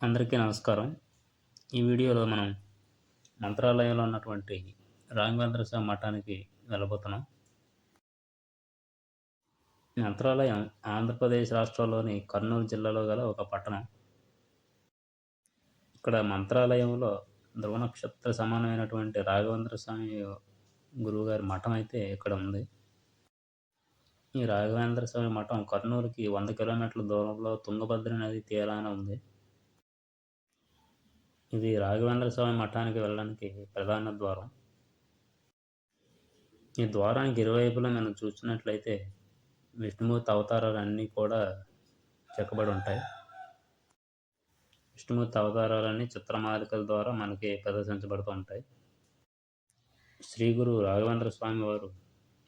అందరికీ నమస్కారం. ఈ వీడియోలో మనం మంత్రాలయంలో ఉన్నటువంటి రాఘవేంద్ర స్వామి మఠానికి వెళ్ళబోతున్నాం. మంత్రాలయం ఆంధ్రప్రదేశ్ రాష్ట్రంలోని కర్నూలు జిల్లాలో గల ఒక పట్టణం. ఇక్కడ మంత్రాలయంలో ధ్రువ నక్షత్ర సమానమైనటువంటి రాఘవేంద్ర స్వామి గురువుగారి మఠం అయితే ఇక్కడ ఉంది. ఈ రాఘవేంద్ర స్వామి మఠం కర్నూలుకి 100 కిలోమీటర్ల దూరంలో తుంగభద్ర నది తీరాన ఉంది. ఇది రాఘవేంద్ర స్వామి మఠానికి వెళ్ళడానికి ప్రధాన ద్వారం. ఈ ద్వారానికి ఇరువైపులా మనం చూస్తున్నట్లయితే విష్ణుమూర్తి అవతారాలన్నీ కూడా చెక్కబడి ఉంటాయి. విష్ణుమూర్తి అవతారాలన్నీ చిత్రమాలికల ద్వారా మనకి ప్రదర్శించబడుతూ ఉంటాయి. శ్రీ గురు రాఘవేంద్ర స్వామి వారు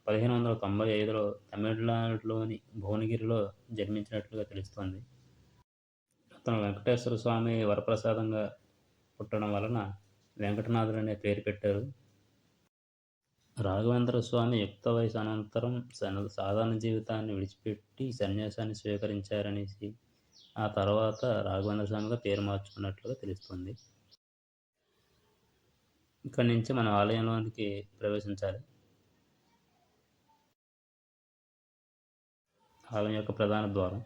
1595లో తమిళనాడులోని భువనగిరిలో జన్మించినట్లుగా తెలుస్తోంది. అతను వెంకటేశ్వర స్వామి వరప్రసాదంగా పుట్టడం వలన వెంకటనాథుడు అనే పేరు పెట్టారు. రాఘవేంద్ర స్వామి యుక్త వయసు అనంతరం సాధారణ జీవితాన్ని విడిచిపెట్టి సన్యాసాన్ని స్వీకరించారనేసి ఆ తర్వాత రాఘవేంద్ర స్వామిగా పేరు మార్చుకున్నట్లుగా తెలుస్తుంది. ఇక్కడి నుంచి మన ఆలయంలోనికి ప్రవేశించాలి. ఆలయం యొక్క ప్రధాన ద్వారం.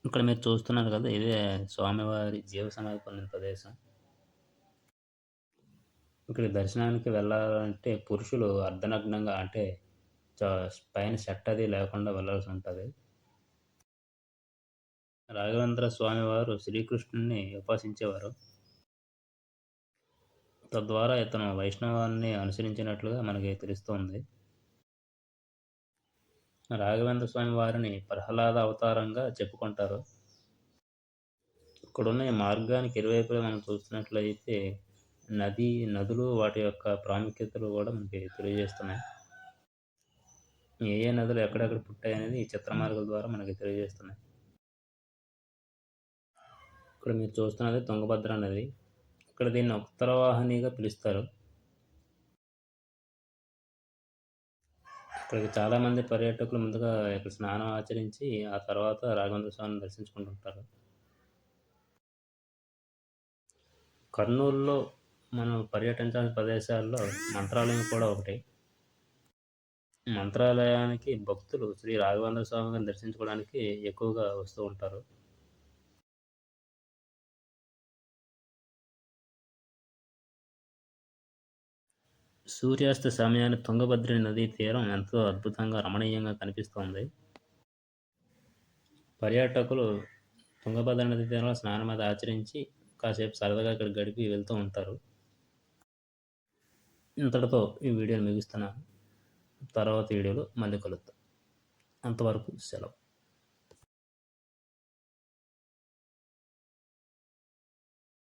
ఇక్కడ మీరు చూస్తున్నారు కదా, ఇదే స్వామివారి జీవ సమాధి పొందిన ప్రదేశం. ఇక్కడికి దర్శనానికి వెళ్ళాలంటే పురుషులు అర్ధనగ్నంగా అంటే పైన షర్ట్ అది లేకుండా వెళ్ళాల్సి ఉంటుంది. రాఘవేంద్ర స్వామివారు శ్రీకృష్ణుని ఉపాసించేవారు. తద్వారా ఇతను వైష్ణవాన్ని అనుసరించినట్లుగా మనకి తెలుస్తోంది. రాఘవేంద్ర స్వామి వారిని ప్రహ్లాద అవతారంగా చెప్పుకుంటారు. ఇక్కడున్న ఈ మార్గానికి ఇరువైపులా మనం చూస్తున్నట్లయితే నదులు వాటి యొక్క ప్రాముఖ్యతలు కూడా మనకి తెలియజేస్తున్నాయి. ఏ ఏ నదులు ఎక్కడెక్కడ పుట్టాయనేది ఈ చిత్రమార్గల ద్వారా మనకి తెలియజేస్తున్నాయి. ఇక్కడ మీరు చూస్తున్నది తుంగభద్ర నది. ఇక్కడ దీన్ని ఉత్తరవాహినిగా పిలుస్తారు. ఇక్కడికి చాలామంది పర్యాటకులు ముందుగా ఇక్కడ స్నానం ఆచరించి ఆ తర్వాత రాఘవేంద్ర స్వామిని దర్శించుకుంటుంటారు. కర్నూలులో మనం పర్యటించాల్సిన ప్రదేశాల్లో మంత్రాలయం కూడా ఒకటి. మంత్రాలయానికి భక్తులు శ్రీ రాఘవేంద్ర స్వామిని దర్శించుకోవడానికి ఎక్కువగా వస్తూ ఉంటారు. సూర్యాస్త సమయాన్ని తుంగభద్ర నదీ తీరం ఎంతో అద్భుతంగా రమణీయంగా కనిపిస్తోంది. పర్యాటకులు తుంగభద్ర నదీ తీరంలో స్నానం అది ఆచరించి కాసేపు సరదాగా ఇక్కడ గడిపి వెళ్తూ ఉంటారు. ఇంతటితో ఈ వీడియోని ముగిస్తున్నాను. తర్వాత వీడియోలో మళ్ళీ కలుద్దాం. అంతవరకు సెలవు.